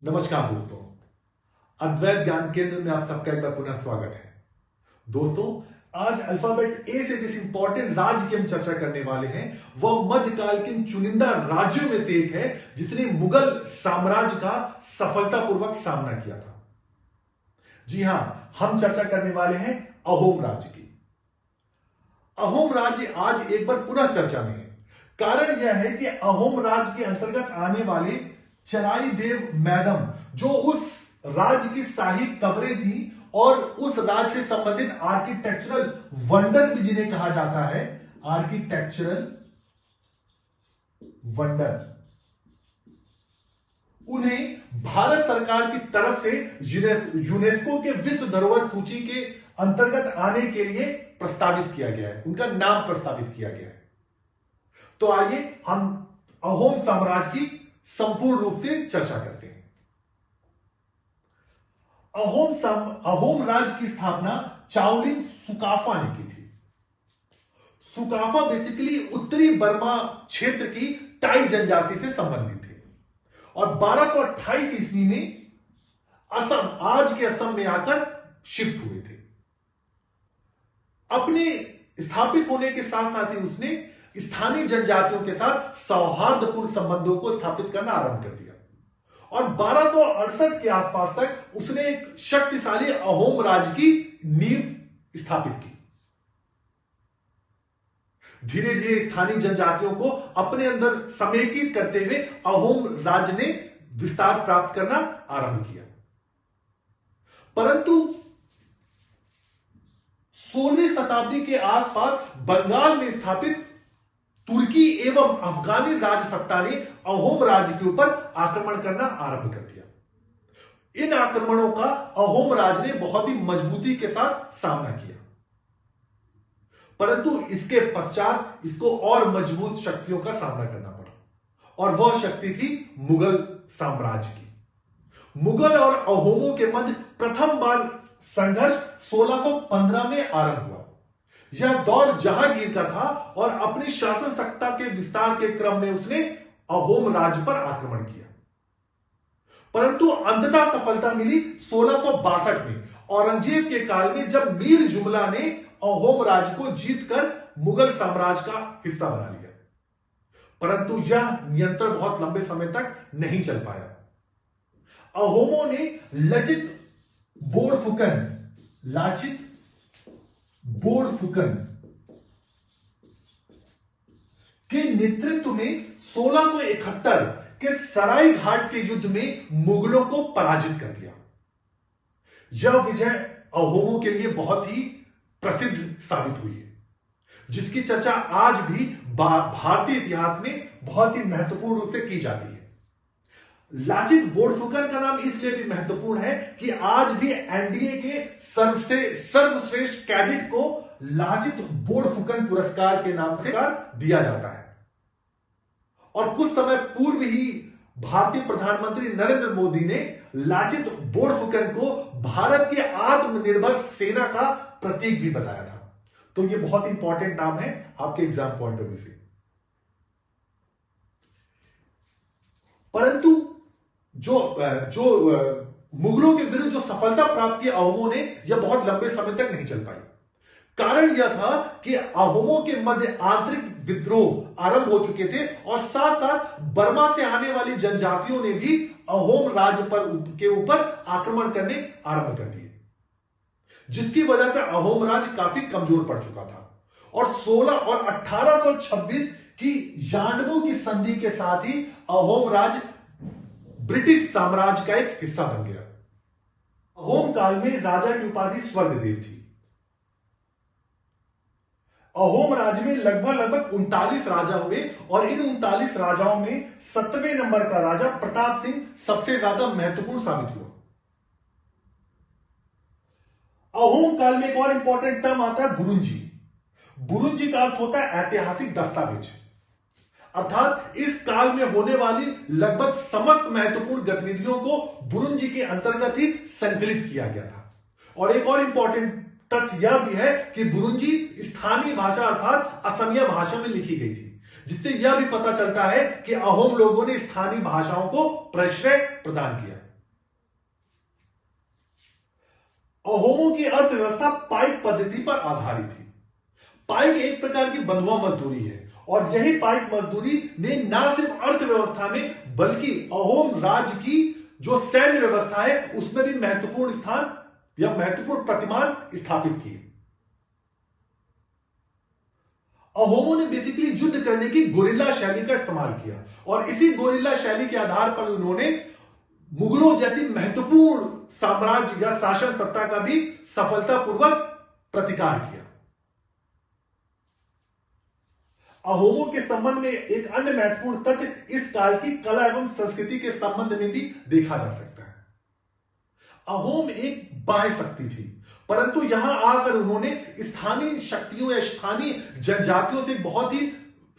नमस्कार दोस्तों, अद्वैत ज्ञान केंद्र में आप सबका एक बार पुनः स्वागत है। दोस्तों, आज अल्फाबेट ए से जिस इंपॉर्टेंट राज्य की हम चर्चा करने वाले हैं वह मध्यकाल के चुनिंदा राज्यों में से एक है जिसने मुगल साम्राज्य का सफलतापूर्वक सामना किया था। जी हां, हम चर्चा करने वाले हैं अहोम राज्य की। अहोम राज्य आज एक बार पुनः चर्चा में है। कारण यह है कि अहोम राज्य के अंतर्गत आने वाले चराई देव मैदम, जो उस राज्य की शाही कब्रें थी और उस राज्य से संबंधित आर्किटेक्चरल वंडर भी जिन्हें कहा जाता है, आर्किटेक्चरल वंडर, उन्हें भारत सरकार की तरफ से यूनेस्को के विश्व धरोहर सूची के अंतर्गत आने के लिए प्रस्तावित किया गया है, उनका नाम प्रस्तावित किया गया है। तो आइए हम अहोम साम्राज्य की संपूर्ण रूप से चर्चा करते हैं। अहोम राज्य की स्थापना चाओलिन सुकाफा ने की थी। सुकाफा बेसिकली उत्तरी बर्मा क्षेत्र की टाई जनजाति से संबंधित थे और 1228 ईस्वी में असम, आज के असम में आकर शिफ्ट हुए थे। अपने स्थापित होने के साथ साथ ही उसने स्थानीय जनजातियों के साथ सौहार्दपूर्ण संबंधों को स्थापित करना आरंभ कर दिया और 1268 के आसपास तक उसने एक शक्तिशाली अहोम राज्य की नींव स्थापित की। धीरे धीरे स्थानीय जनजातियों को अपने अंदर समेकित करते हुए अहोम राज्य ने विस्तार प्राप्त करना आरंभ किया। परंतु 16वीं शताब्दी के आसपास बंगाल में स्थापित तुर्की एवं अफगानी राजसत्ता ने अहोम राज्य के ऊपर आक्रमण करना आरंभ कर दिया। इन आक्रमणों का अहोम राज्य ने बहुत ही मजबूती के साथ सामना किया, परंतु इसके पश्चात इसको और मजबूत शक्तियों का सामना करना पड़ा और वह शक्ति थी मुगल साम्राज्य की। मुगल और अहोमों के मध्य प्रथम बार संघर्ष 1615 में आरंभ हुआ। यह दौर जहांगीर का था और अपनी शासन सत्ता के विस्तार के क्रम में उसने अहोम राज्य पर आक्रमण किया, परंतु अंततः सफलता मिली 1662 में औरंगजेब के काल में, जब मीर जुमला ने अहोम राज्य को जीतकर मुगल साम्राज्य का हिस्सा बना लिया। परंतु यह नियंत्रण बहुत लंबे समय तक नहीं चल पाया। अहोमों ने लाचित बोरफुकन के नेतृत्व में 1671 के सराय घाट के युद्ध में मुगलों को पराजित कर दिया। यह विजय अहोमों के लिए बहुत ही प्रसिद्ध साबित हुई है, जिसकी चर्चा आज भी भारतीय इतिहास में बहुत ही महत्वपूर्ण रूप से की जाती है। लाचित बोरफुकन का नाम इसलिए भी महत्वपूर्ण है कि आज भी एनडीए के सर्वश्रेष्ठ कैडेट को लाचित बोरफुकन पुरस्कार के नाम से दिया जाता है और कुछ समय पूर्व ही भारतीय प्रधानमंत्री नरेंद्र मोदी ने लाचित बोरफुकन को भारत की आत्मनिर्भर सेना का प्रतीक भी बताया था। तो यह बहुत इंपॉर्टेंट नाम है आपके एग्जाम पॉइंट ऑफ व्यू से। परंतु जो मुगलों के विरुद्ध जो सफलता प्राप्त की अहोमों ने, यह बहुत लंबे समय तक नहीं चल पाई। कारण यह था कि अहोमों के मध्य आंतरिक विद्रोह आरंभ हो चुके थे और साथ साथ बर्मा से आने वाली जनजातियों ने भी अहोम राज्य के ऊपर आक्रमण करने आरंभ कर दिए, जिसकी वजह से अहोम राज्य काफी कमजोर पड़ चुका था और 16 और 1826 की यांडबू की संधि के साथ ही अहोम राज्य ब्रिटिश साम्राज्य का एक हिस्सा बन गया। अहोम काल में राजा की उपाधि स्वर्गदेव थी। अहोम राज्य में लगभग 39 राजा हुए और इन 39 राजाओं में 7वें नंबर का राजा प्रताप सिंह सबसे ज्यादा महत्वपूर्ण साबित हुआ। अहोम काल में एक और इंपॉर्टेंट टर्म आता है बुरुंजी। बुरुंजी का अर्थ होता है ऐतिहासिक दस्तावेज, अर्थात इस काल में होने वाली लगभग समस्त महत्वपूर्ण गतिविधियों को बुरुंजी के अंतर्गत ही संकलित किया गया था। और एक और इंपॉर्टेंट तथ्य यह भी है कि बुरुंजी स्थानीय भाषा अर्थात असमिया भाषा में लिखी गई थी, जिससे यह भी पता चलता है कि अहोम लोगों ने स्थानीय भाषाओं को प्रश्रय प्रदान किया। अहोमों की अर्थव्यवस्था पाइक पद्धति पर आधारित थी। पाइक एक प्रकार की बंधुआ मजदूरी है और यही पाइक मजदूरी ने न सिर्फ अर्थव्यवस्था में बल्कि अहोम राज्य की जो सैन्य व्यवस्था है उसमें भी महत्वपूर्ण स्थान या महत्वपूर्ण प्रतिमान स्थापित किए। अहोमों ने बेसिकली युद्ध करने की गोरिल्ला शैली का इस्तेमाल किया और इसी गोरिल्ला शैली के आधार पर उन्होंने मुगलों जैसी महत्वपूर्ण साम्राज्य या शासन सत्ता का भी सफलतापूर्वक प्रतिकार किया। अहोमों के संबंध में एक अन्य महत्वपूर्ण तथ्य इस काल की कला एवं संस्कृति के संबंध में भी देखा जा सकता है। अहोम एक बाह्य शक्ति थी, परंतु यहां आकर उन्होंने स्थानीय शक्तियों या स्थानीय जनजातियों से बहुत ही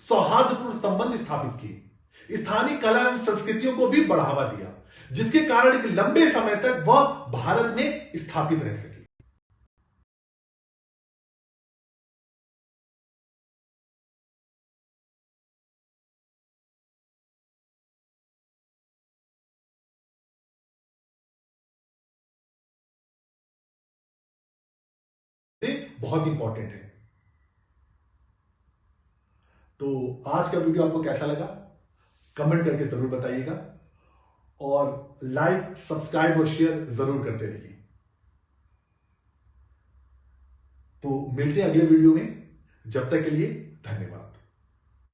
सौहार्दपूर्ण संबंध स्थापित किए। स्थानीय कला एवं संस्कृतियों को भी बढ़ावा दिया, जिसके कारण एक लंबे समय तक वह भारत में स्थापित रह सके। बहुत इंपॉर्टेंट है। तो आज का वीडियो आपको कैसा लगा कमेंट करके जरूर बताइएगा और लाइक, सब्सक्राइब और शेयर जरूर करते रहिए। तो मिलते हैं अगले वीडियो में, जब तक के लिए धन्यवाद।